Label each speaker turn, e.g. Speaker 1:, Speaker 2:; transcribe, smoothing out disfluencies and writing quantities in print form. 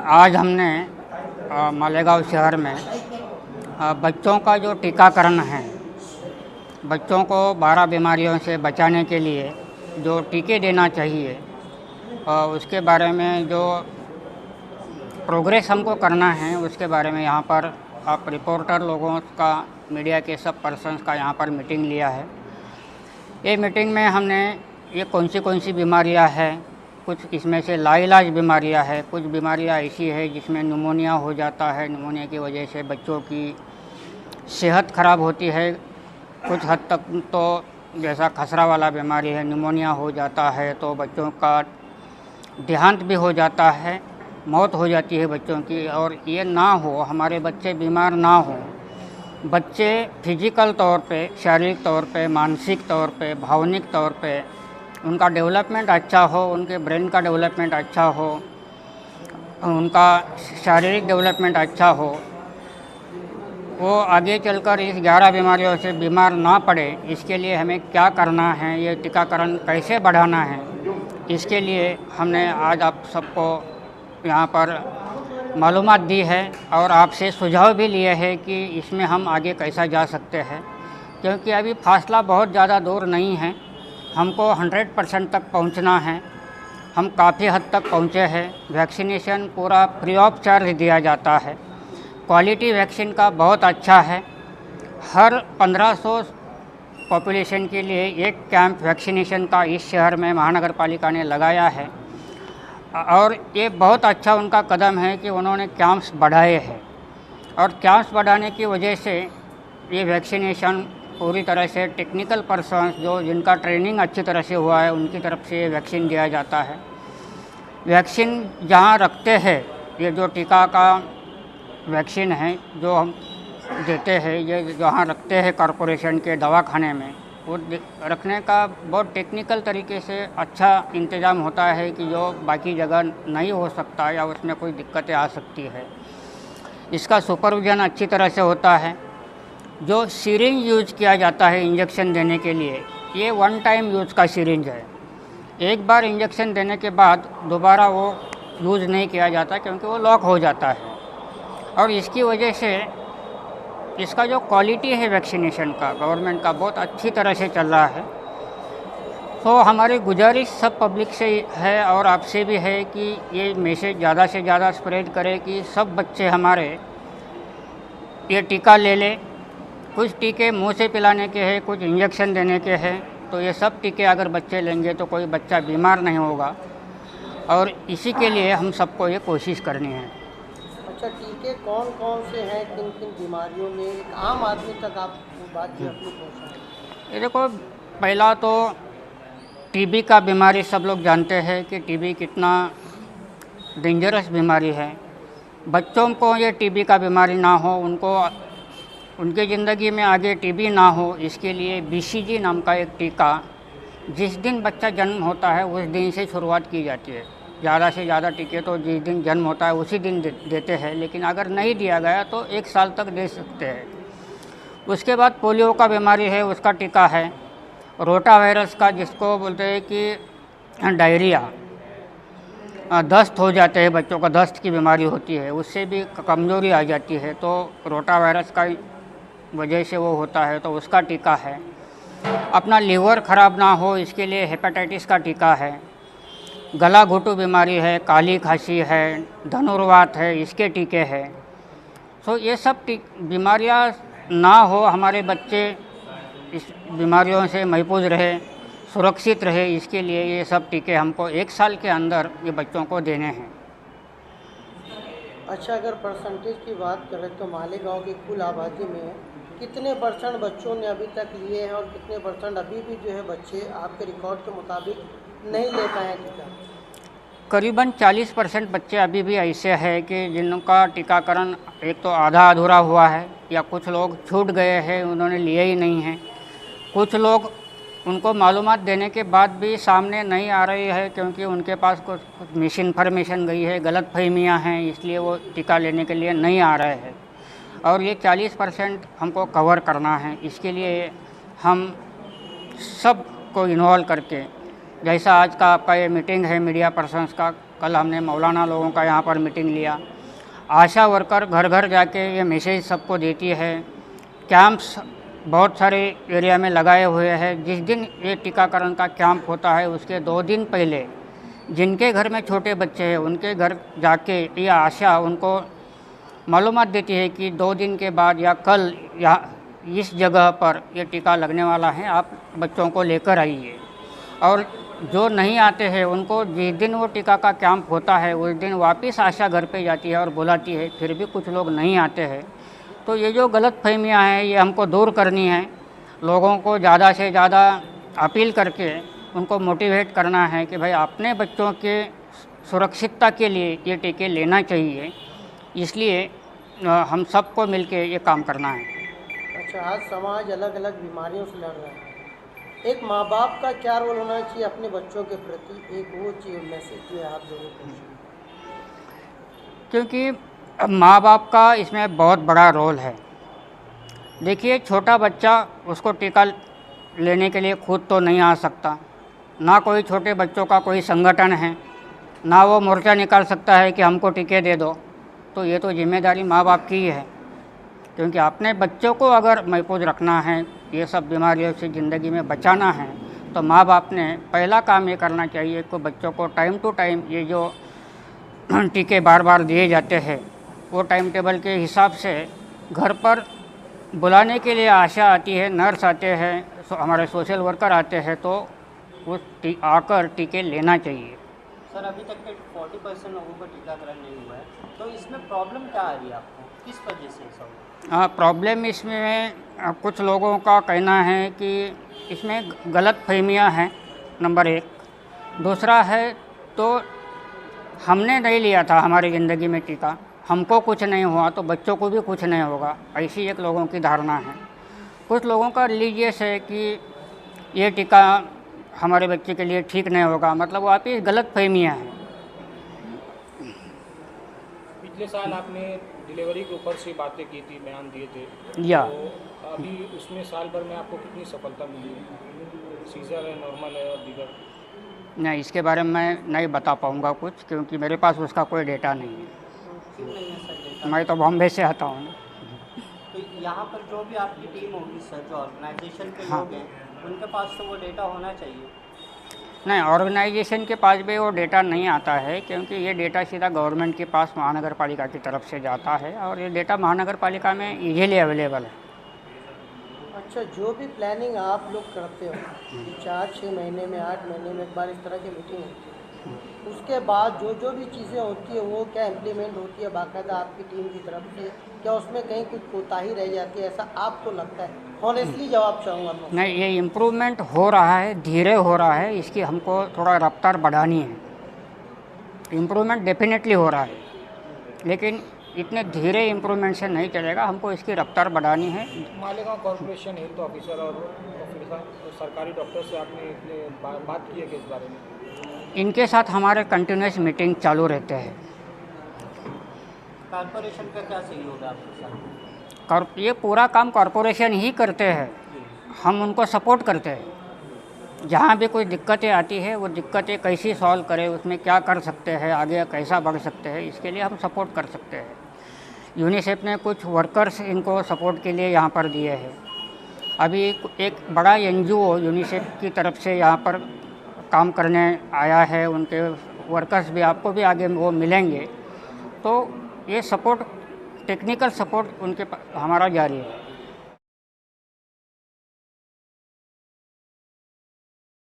Speaker 1: आज हमने मालेगांव शहर में बच्चों का जो टीकाकरण है, बच्चों को 12 बीमारियों से बचाने के लिए जो टीके देना चाहिए उसके बारे में जो प्रोग्रेस हमको करना है उसके बारे में यहाँ पर आप रिपोर्टर लोगों का, मीडिया के सब पर्सन्स का यहाँ पर मीटिंग लिया है। ये मीटिंग में हमने ये कौन सी बीमारियाँ हैं, कुछ इसमें से लाइलाज बीमारियाँ हैं, कुछ बीमारियाँ ऐसी है जिसमें निमोनिया हो जाता है, निमोनिया की वजह से बच्चों की सेहत ख़राब होती है। कुछ हद तक तो जैसा खसरा वाला बीमारी है, निमोनिया हो जाता है तो बच्चों का देहांत भी हो जाता है, मौत हो जाती है बच्चों की। और ये ना हो, हमारे बच्चे बीमार ना हो, बच्चे फिजिकल तौर पे, शारीरिक तौर पे, मानसिक तौर पे, भावनिक तौर पे उनका डेवलपमेंट अच्छा हो, उनके ब्रेन का डेवलपमेंट अच्छा हो, उनका शारीरिक डेवलपमेंट अच्छा हो, वो आगे चलकर इस 11 बीमारियों से बीमार ना पड़े, इसके लिए हमें क्या करना है, ये टीकाकरण कैसे बढ़ाना है, इसके लिए हमने आज आप सबको यहाँ पर मालूमात दी है और आपसे सुझाव भी लिए हैं कि इसमें हम आगे कैसा जा सकते हैं। क्योंकि अभी फासला बहुत ज़्यादा दूर नहीं है, हमको 100% तक पहुँचना है। हम काफ़ी हद तक पहुँचे हैं। वैक्सीनेशन पूरा फ्री ऑफ चार्ज दिया जाता है। क्वालिटी वैक्सीन का बहुत अच्छा है। हर 1500 पॉपुलेशन के लिए एक कैंप वैक्सीनेशन का इस शहर में महानगर पालिका ने लगाया है और ये बहुत अच्छा उनका कदम है कि उन्होंने कैंप्स बढ़ाए हैं। और कैंप्स बढ़ाने की वजह से ये वैक्सीनेशन पूरी तरह से टेक्निकल पर्सन्स जो जिनका ट्रेनिंग अच्छी तरह से हुआ है उनकी तरफ से वैक्सीन दिया जाता है। वैक्सीन जहाँ रखते हैं, ये जो टीका का वैक्सीन है जो हम देते हैं, ये जहाँ रखते हैं कॉरपोरेशन के दवाखाने में, वो रखने का बहुत टेक्निकल तरीके से अच्छा इंतज़ाम होता है कि जो बाकी जगह नहीं हो सकता या उसमें कोई दिक्कतें आ सकती है। इसका सुपरविज़न अच्छी तरह से होता है। जो सिरिंज यूज किया जाता है इंजेक्शन देने के लिए, ये वन टाइम यूज़ का सिरिंज है। एक बार इंजेक्शन देने के बाद दोबारा वो यूज़ नहीं किया जाता क्योंकि वो लॉक हो जाता है। और इसकी वजह से इसका जो क्वालिटी है वैक्सीनेशन का, गवर्नमेंट का बहुत अच्छी तरह से चल रहा है। तो हमारी गुजारिश सब पब्लिक से है और आपसे भी है कि ये मैसेज ज़्यादा से ज़्यादा स्प्रेड करें कि सब बच्चे हमारे ये टीका ले लें। कुछ टीके मुंह से पिलाने के हैं, कुछ इंजेक्शन देने के हैं, तो ये सब टीके अगर बच्चे लेंगे तो कोई बच्चा बीमार नहीं होगा और इसी के लिए हम सबको ये कोशिश करनी है।
Speaker 2: अच्छा, टीके कौन कौन से हैं, किन किन बीमारियों में, एक आम आदमी तक आप बात भी अपनी पहुँचाएं?
Speaker 1: ये देखो, पहला तो टीबी का बीमारी सब लोग जानते हैं कि टीबी कितना डेंजरस बीमारी है। बच्चों को ये टीबी का बीमारी ना हो, उनकी ज़िंदगी में आगे टीबी ना हो, इसके लिए बीसीजी नाम का एक टीका जिस दिन बच्चा जन्म होता है उस दिन से शुरुआत की जाती है। ज़्यादा से ज़्यादा टीके तो जिस दिन जन्म होता है उसी दिन देते हैं, लेकिन अगर नहीं दिया गया तो 1 साल तक दे सकते हैं। उसके बाद पोलियो का बीमारी है, उसका टीका है। रोटा वायरस का, जिसको बोलते हैं कि डायरिया, दस्त हो जाते हैं बच्चों का, दस्त की बीमारी होती है, उससे भी कमज़ोरी आ जाती है, तो रोटा वायरस का वजह से वो होता है, तो उसका टीका है। अपना लीवर ख़राब ना हो इसके लिए हेपेटाइटिस का टीका है। गला घुटू बीमारी है, काली खांसी है, धनुर्वात है, इसके टीके हैं। तो ये सब बीमारियां ना हो, हमारे बच्चे इस बीमारियों से महफूज रहे, सुरक्षित रहे, इसके लिए ये सब टीके हमको 1 साल के अंदर ये बच्चों को देने हैं।
Speaker 2: अच्छा, अगर परसेंटेज की बात करें तो मालेगांव की कुल आबादी में कितने % बच्चों ने अभी तक लिए हैं और कितने % अभी भी जो है बच्चे आपके रिकॉर्ड के मुताबिक नहीं ले पाए टीका?
Speaker 1: करीबन 40% बच्चे अभी भी ऐसे हैं कि जिनका टीकाकरण एक तो आधा अधूरा हुआ है या कुछ लोग छूट गए हैं, उन्होंने लिए ही नहीं हैं। कुछ लोग उनको मालूमात देने के बाद भी सामने नहीं आ रही है क्योंकि उनके पास कुछ मिस इन्फॉर्मेशन गई है, गलतफहमियां हैं, इसलिए वो टीका लेने के लिए नहीं आ रहे हैं। और ये 40% हमको कवर करना है। इसके लिए हम सब को इन्वॉल्व करके, जैसा आज का आपका ये मीटिंग है मीडिया पर्सन्स का, कल हमने मौलाना लोगों का यहाँ पर मीटिंग लिया। आशा वर्कर घर घर जाके ये मैसेज सबको देती है। कैंप्स बहुत सारे एरिया में लगाए हुए हैं। जिस दिन ये टीकाकरण का कैंप होता है उसके 2 दिन पहले जिनके घर में छोटे बच्चे हैं उनके घर जाके ये आशा उनको मालूमात देती है कि 2 दिन के बाद या कल या इस जगह पर ये टीका लगने वाला है, आप बच्चों को लेकर आइए। और जो नहीं आते हैं उनको जिस दिन वो टीका का कैंप होता है उस दिन वापस आशा घर पे जाती है और बुलाती है, फिर भी कुछ लोग नहीं आते हैं। तो ये जो गलतफहमियां हैं ये हमको दूर करनी है। लोगों को ज़्यादा से ज़्यादा अपील करके उनको मोटिवेट करना है कि भाई अपने बच्चों के सुरक्षितता के लिए ये टीके लेना चाहिए। इसलिए हम सबको मिलके ये काम करना है।
Speaker 2: अच्छा, आज समाज अलग अलग बीमारियों से लड़ रहा है, एक माँ बाप का क्या रोल होना चाहिए अपने बच्चों के प्रति, एक वो चीज़ मैसेज जो है आप जरूर पूछिए।
Speaker 1: क्योंकि माँ बाप का इसमें बहुत बड़ा रोल है। देखिए, छोटा बच्चा उसको टीका लेने के लिए खुद तो नहीं आ सकता, ना कोई छोटे बच्चों का कोई संगठन है, ना वो मोर्चा निकाल सकता है कि हमको टीके दे दो। तो ये तो जिम्मेदारी माँ बाप की ही है, क्योंकि अपने बच्चों को अगर महफूज रखना है, ये सब बीमारियों से ज़िंदगी में बचाना है, तो माँ बाप ने पहला काम ये करना चाहिए कि बच्चों को टाइम टू टाइम ये जो टीके बार बार दिए जाते हैं वो टाइम टेबल के हिसाब से घर पर बुलाने के लिए आशा आती है, नर्स आते हैं, हमारे सोशल वर्कर आते हैं, तो वो आकर टीके लेना चाहिए।
Speaker 3: सर, अभी तक के 40% लोगों का टीकाकरण नहीं हुआ है, तो इसमें प्रॉब्लम क्या आ रही है आपको, किस वजह से ऐसा हुआ?
Speaker 1: हाँ, प्रॉब्लम इसमें कुछ लोगों का कहना है कि इसमें गलत फहमियाँ हैं, नंबर 1। दूसरा है तो हमने नहीं लिया था हमारी ज़िंदगी में टीका, हमको कुछ नहीं हुआ तो बच्चों को भी कुछ नहीं होगा, ऐसी एक लोगों की धारणा है। कुछ लोगों का रिलीजियस है कि ये टीका हमारे बच्चे के लिए ठीक नहीं होगा, मतलब वाकई गलत फहमियाँ हैं।
Speaker 4: पिछले साल आपने डिलीवरी के ऊपर से बातें की थी, बयान दिए थे,
Speaker 1: या
Speaker 4: तो अभी उसमें साल भर में आपको कितनी सफलता मिली है? सीजर है, नॉर्मल है और दीगर?
Speaker 1: नहीं, इसके बारे में मैं नहीं बता पाऊँगा कुछ, क्योंकि मेरे पास उसका कोई डेटा नहीं है।
Speaker 3: क्यों नहीं है सर डेटा?
Speaker 1: मैं तो बॉम्बे से आता हूँ ना।
Speaker 3: तो यहाँ पर जो भी आपकी टीम होगी सर, जो ऑर्गेनाइजेशन के
Speaker 1: हाँ।
Speaker 3: लोग हैं, उनके पास तो वो डेटा होना चाहिए।
Speaker 1: नहीं, ऑर्गेनाइजेशन के पास भी वो डेटा नहीं आता है, क्योंकि ये डेटा सीधा गवर्नमेंट के पास महानगर पालिका की तरफ से जाता है और ये डेटा महानगर पालिका में ईजीली अवेलेबल है।
Speaker 2: अच्छा, जो भी प्लानिंग आप लोग करते हो, 4-6 महीने में, 8 महीने में एक बार इस तरह की मीटिंग होती है, उसके बाद जो भी चीज़ें होती है वो क्या इम्प्लीमेंट होती है बाकायदा आपकी टीम की तरफ से, क्या उसमें कहीं कुछ कोताही रह जाती है, ऐसा आपको लगता है? ऑनेस्टली जवाब चाहूँगा मैं।
Speaker 1: नहीं, ये इम्प्रूवमेंट हो रहा है, धीरे हो रहा है, इसकी हमको थोड़ा रफ्तार बढ़ानी है। इम्प्रूवमेंट डेफिनेटली हो रहा है, लेकिन इतने धीरे इम्प्रूवमेंट से नहीं चलेगा, हमको इसकी रफ्तार बढ़ानी है।
Speaker 4: मालेगांव कॉर्पोरेशन हेल्थ ऑफिसर और सरकारी डॉक्टर से आपने बात की है कि इस बारे में?
Speaker 1: इनके साथ हमारे कंटिन्यूस मीटिंग चालू रहते हैं।
Speaker 3: कॉर्पोरेशन का क्या सहयोग है आपके साथ?
Speaker 1: ये पूरा काम कॉरपोरेशन ही करते हैं, हम उनको सपोर्ट करते हैं। जहाँ भी कोई दिक्कतें आती है वो दिक्कतें कैसी सॉल्व करें, उसमें क्या कर सकते हैं, आगे कैसा बढ़ सकते हैं, इसके लिए हम सपोर्ट कर सकते हैं। यूनिसेफ ने कुछ वर्कर्स इनको सपोर्ट के लिए यहाँ पर दिए हैं। अभी एक बड़ा NGO यूनिसेफ की तरफ से यहाँ पर काम करने आया है, उनके वर्कर्स भी आपको भी आगे वो मिलेंगे। तो ये सपोर्ट, टेक्निकल सपोर्ट हमारा जारी है।